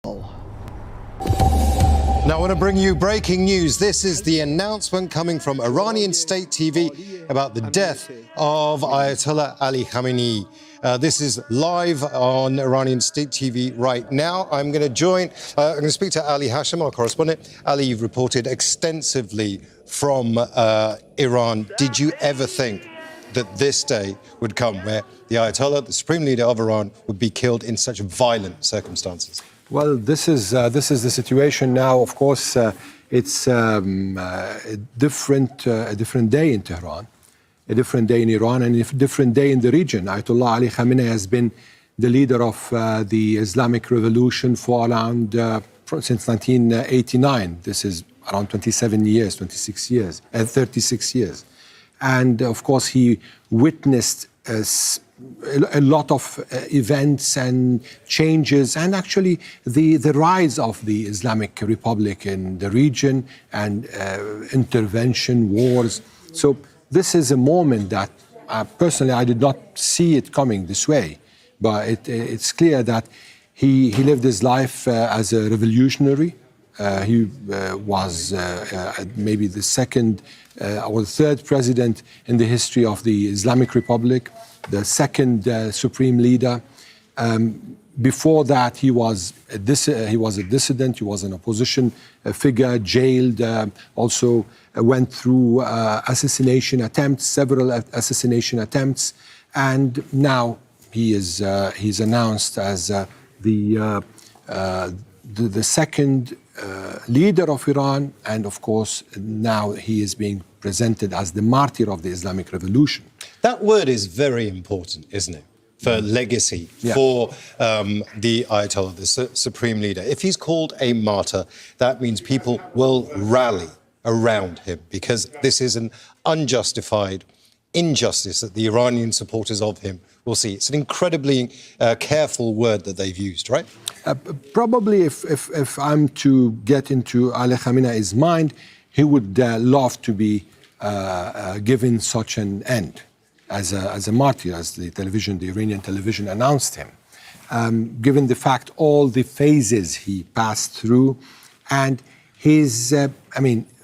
Now I want to bring you breaking news. This is the announcement coming from Iranian state TV about the death of Ayatollah Ali Khamenei. This is live on Iranian state TV right now. I'm going to speak to Ali Hashim, our correspondent. Ali, you've reported extensively from Iran. Did you ever think that this day would come where the Ayatollah, the supreme leader of Iran, would be killed in such violent circumstances? Well, this is the situation now. Of course, it's a different day in Tehran, a different day in Iran, and a different day in the region. Ayatollah Ali Khamenei has been the leader of the Islamic Revolution for around since 1989. This is around 26 years, 36 years. And of course, he witnessed a lot of events and changes, and actually the rise of the Islamic Republic in the region and intervention, wars. So this is a moment that personally I did not see it coming this way, but it's clear that he lived his life as a revolutionary. He was maybe the second or the third president in the history of the Islamic Republic, the second supreme leader. Before that, he was a dissident, he was an opposition figure, jailed, also went through several assassination attempts, and now he's announced as the second leader of Iran, and of course now he is being presented as the martyr of the Islamic Revolution. That word is very important, isn't it? For legacy, for the Ayatollah, the supreme leader. If he's called a martyr, that means people will rally around him, because this is an unjustified injustice that the Iranian supporters of him will see. It's an incredibly careful word that they've used, right? Probably if I'm to get into Ali Khamenei's mind, he would love to be given such an end as a martyr, as the Iranian television announced him. Given the fact all the phases he passed through, and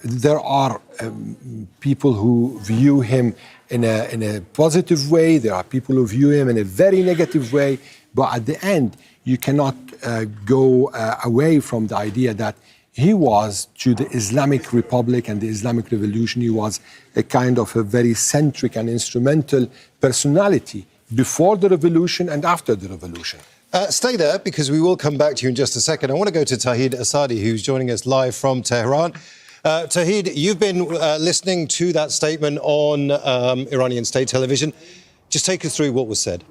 there are people who view him in a positive way. There are people who view him in a very negative way. But at the end, you cannot go away from the idea that he was, to the Islamic Republic and the Islamic Revolution, he was a kind of a very centric and instrumental personality before the revolution and after the revolution. Stay there, because we will come back to you in just a second. I want to go to Tawhid Asadi, who's joining us live from Tehran. Tawhid, you've been listening to that statement on Iranian state television. Just take us through what was said.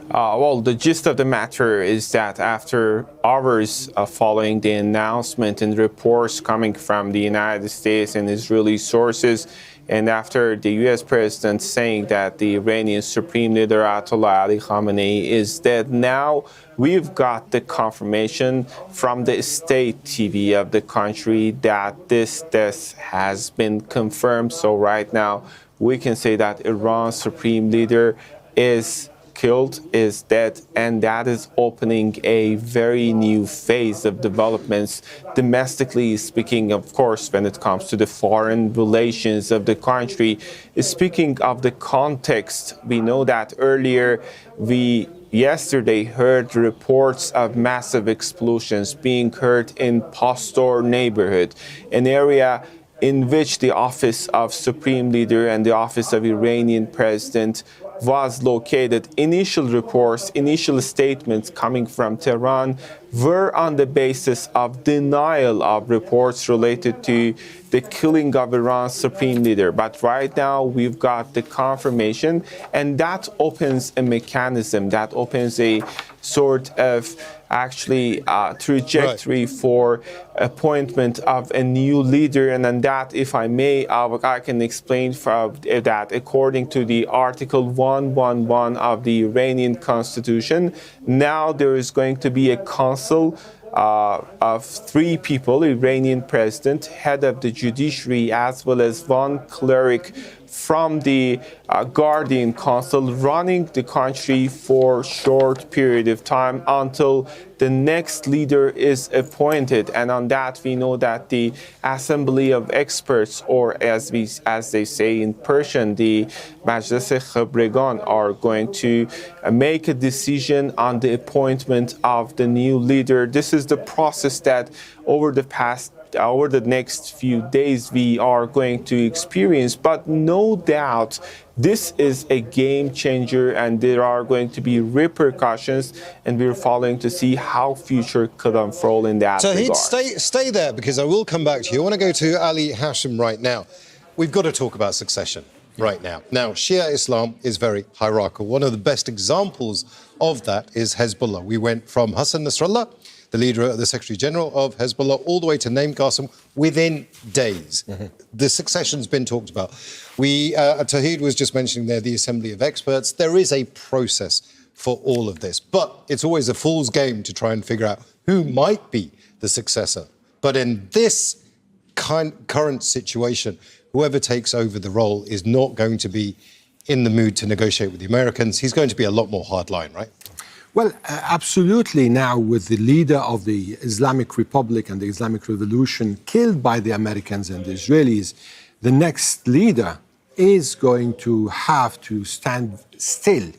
Well, the gist of the matter is that after hours following the announcement and reports coming from the United States and Israeli sources, and after the U.S. president saying that the Iranian supreme leader Ayatollah Ali Khamenei is dead, now we've got the confirmation from the state TV of the country that this death has been confirmed. So right now we can say that Iran's supreme leader is killed, is dead, and that is opening a very new phase of developments, domestically speaking, of course, when it comes to the foreign relations of the country. Speaking of the context, we know that earlier we yesterday heard reports of massive explosions being heard in Pastor neighborhood, an area in which the office of Supreme Leader and the office of Iranian President was located. Initial reports, initial statements coming from Tehran were on the basis of denial of reports related to the killing of Iran's supreme leader. But right now we've got the confirmation, and that opens a mechanism, that opens a sort of actually trajectory for appointment of a new leader. And then that, if I may, I can explain that according to the Article 111 of the Iranian Constitution, now there is going to be a council of 3 people: Iranian president, head of the judiciary, as well as 1 cleric from the Guardian Council, running the country for a short period of time until the next leader is appointed. And on that, we know that the Assembly of Experts, or as they say in Persian, the Majlis Khebregan, are going to make a decision on the appointment of the new leader. This is the process that over the next few days we are going to experience, but no doubt this is a game changer and there are going to be repercussions, and we're following to see how future could unfold in that regard. So stay there, because I will come back to you. I want to go to Ali Hashim right now. We've got to talk about succession right now. Now, Shia Islam is very hierarchical. One of the best examples of that is Hezbollah. We went from Hassan Nasrallah, the leader, the Secretary General of Hezbollah, all the way to Naim Qassem within days. The succession's been talked about. Tawhid was just mentioning there the Assembly of Experts. There is a process for all of this, but it's always a fool's game to try and figure out who might be the successor. But in this current situation, whoever takes over the role is not going to be in the mood to negotiate with the Americans. He's going to be a lot more hardline, right? Well, absolutely. Now, with the leader of the Islamic Republic and the Islamic Revolution killed by the Americans and the Israelis, the next leader is going to have to stand still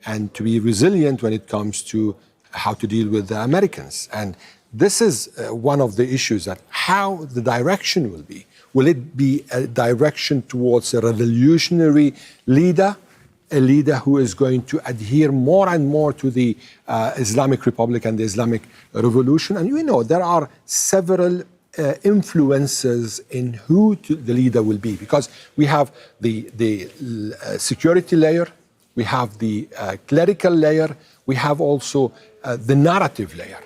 and to be resilient when it comes to how to deal with the Americans. And this is one of the issues, that how the direction will be. Will it be a direction towards a revolutionary leader, a leader who is going to adhere more and more to the Islamic Republic and the Islamic Revolution? And you know, there are several influences in who the leader will be, because we have the security layer, we have the clerical layer, we have also the narrative layer.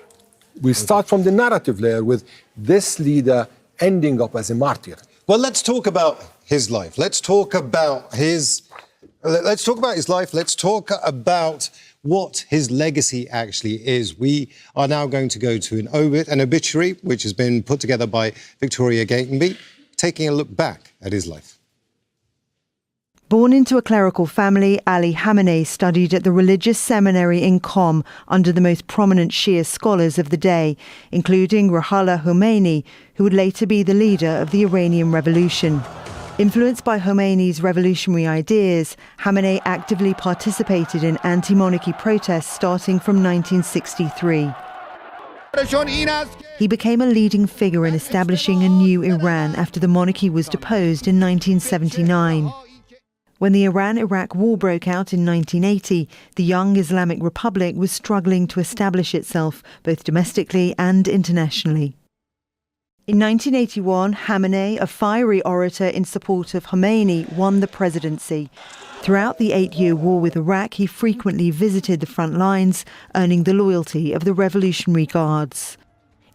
We start from the narrative layer with this leader ending up as a martyr. Well, let's talk about his life. Let's talk about his life. Let's talk about what his legacy actually is. We are now going to go to an obituary, which has been put together by Victoria Gatenby, taking a look back at his life. Born into a clerical family, Ali Khamenei studied at the religious seminary in Qom under the most prominent Shia scholars of the day, including Ruhollah Khomeini, who would later be the leader of the Iranian Revolution. Influenced by Khomeini's revolutionary ideas, Khamenei actively participated in anti-monarchy protests starting from 1963. He became a leading figure in establishing a new Iran after the monarchy was deposed in 1979. When the Iran-Iraq war broke out in 1980, the young Islamic Republic was struggling to establish itself both domestically and internationally. In 1981, Khamenei, a fiery orator in support of Khomeini, won the presidency. Throughout the 8-year war with Iraq, he frequently visited the front lines, earning the loyalty of the Revolutionary Guards.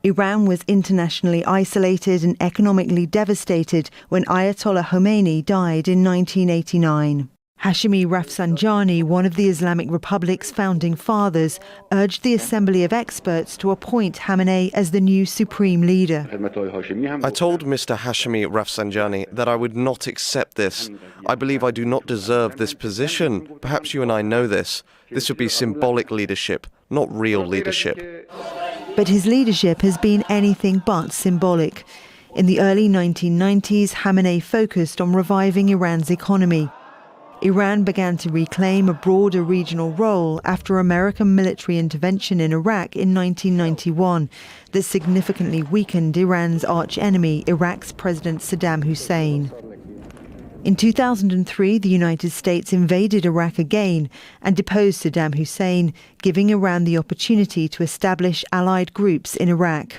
Iran was internationally isolated and economically devastated when Ayatollah Khomeini died in 1989. Hashemi Rafsanjani, one of the Islamic Republic's founding fathers, urged the Assembly of Experts to appoint Khamenei as the new supreme leader. I told Mr. Hashemi Rafsanjani that I would not accept this. I believe I do not deserve this position. Perhaps you and I know this. This would be symbolic leadership, not real leadership. But his leadership has been anything but symbolic. In the early 1990s, Khamenei focused on reviving Iran's economy. Iran began to reclaim a broader regional role after American military intervention in Iraq in 1991 that significantly weakened Iran's arch-enemy, Iraq's President Saddam Hussein. In 2003, the United States invaded Iraq again and deposed Saddam Hussein, giving Iran the opportunity to establish allied groups in Iraq.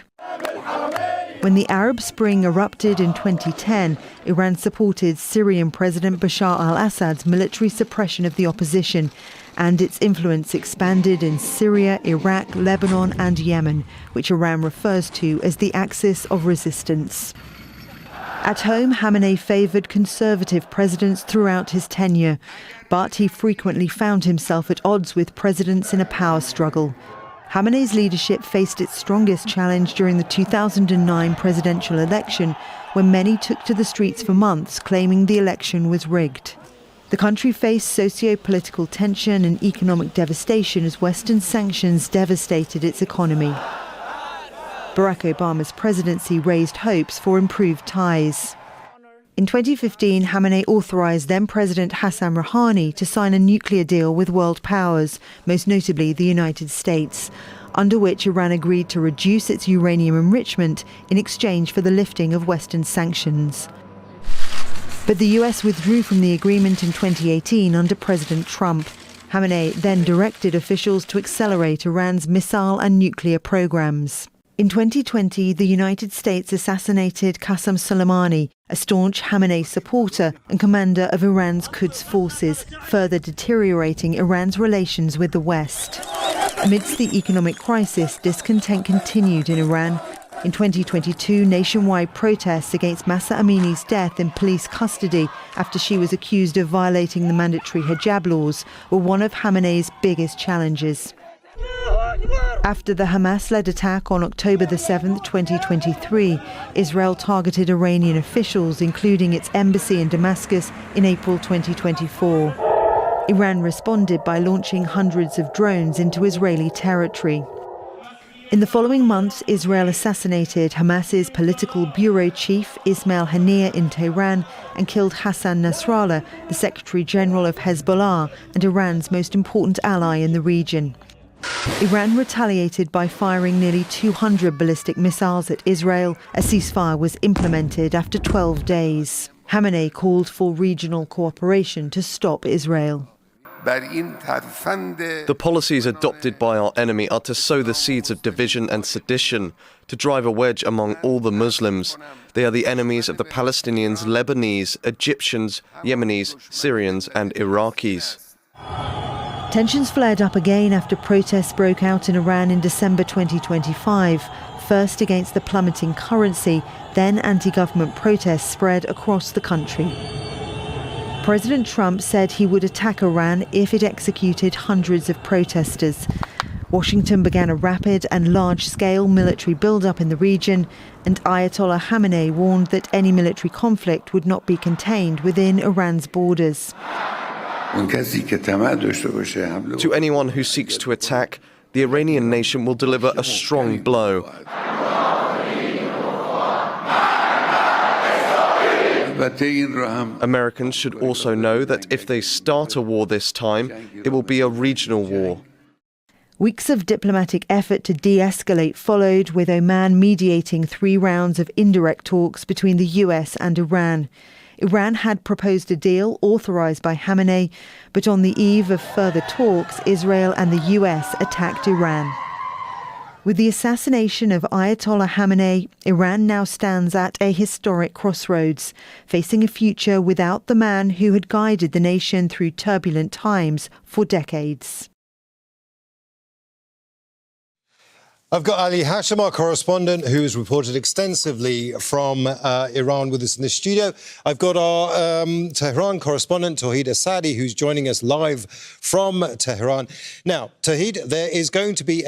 When the Arab Spring erupted in 2010, Iran supported Syrian President Bashar al-Assad's military suppression of the opposition, and its influence expanded in Syria, Iraq, Lebanon and Yemen, which Iran refers to as the axis of resistance. At home, Khamenei favoured conservative presidents throughout his tenure, but he frequently found himself at odds with presidents in a power struggle. Khamenei's leadership faced its strongest challenge during the 2009 presidential election, when many took to the streets for months claiming the election was rigged. The country faced socio-political tension and economic devastation as Western sanctions devastated its economy. Barack Obama's presidency raised hopes for improved ties. In 2015, Khamenei authorized then-President Hassan Rouhani to sign a nuclear deal with world powers, most notably the United States, under which Iran agreed to reduce its uranium enrichment in exchange for the lifting of Western sanctions. But the US withdrew from the agreement in 2018 under President Trump. Khamenei then directed officials to accelerate Iran's missile and nuclear programs. In 2020, the United States assassinated Qasem Soleimani, a staunch Khamenei supporter and commander of Iran's Quds forces, further deteriorating Iran's relations with the West. Amidst the economic crisis, discontent continued in Iran. In 2022, nationwide protests against Mahsa Amini's death in police custody after she was accused of violating the mandatory hijab laws were one of Khamenei's biggest challenges. After the Hamas-led attack on October 7, 2023, Israel targeted Iranian officials, including its embassy in Damascus, in April 2024. Iran responded by launching hundreds of drones into Israeli territory. In the following months, Israel assassinated Hamas's political bureau chief, Ismail Haniyeh, in Tehran and killed Hassan Nasrallah, the Secretary General of Hezbollah and Iran's most important ally in the region. Iran retaliated by firing nearly 200 ballistic missiles at Israel. A ceasefire was implemented after 12 days. Khamenei called for regional cooperation to stop Israel. The policies adopted by our enemy are to sow the seeds of division and sedition, to drive a wedge among all the Muslims. They are the enemies of the Palestinians, Lebanese, Egyptians, Yemenis, Syrians and Iraqis. Tensions flared up again after protests broke out in Iran in December 2025, first against the plummeting currency, then anti-government protests spread across the country. President Trump said he would attack Iran if it executed hundreds of protesters. Washington began a rapid and large-scale military build-up in the region, and Ayatollah Khamenei warned that any military conflict would not be contained within Iran's borders. To anyone who seeks to attack, the Iranian nation will deliver a strong blow. Americans should also know that if they start a war this time, it will be a regional war. Weeks of diplomatic effort to de-escalate followed, with Oman mediating 3 rounds of indirect talks between the US and Iran. Iran had proposed a deal authorized by Khamenei, but on the eve of further talks, Israel and the US attacked Iran. With the assassination of Ayatollah Khamenei, Iran now stands at a historic crossroads, facing a future without the man who had guided the nation through turbulent times for decades. I've got Ali Hashim, our correspondent, who's reported extensively from Iran with us in the studio. I've got our Tehran correspondent, Tawhid Asadi, who's joining us live from Tehran. Now, Tawhid, there is going to be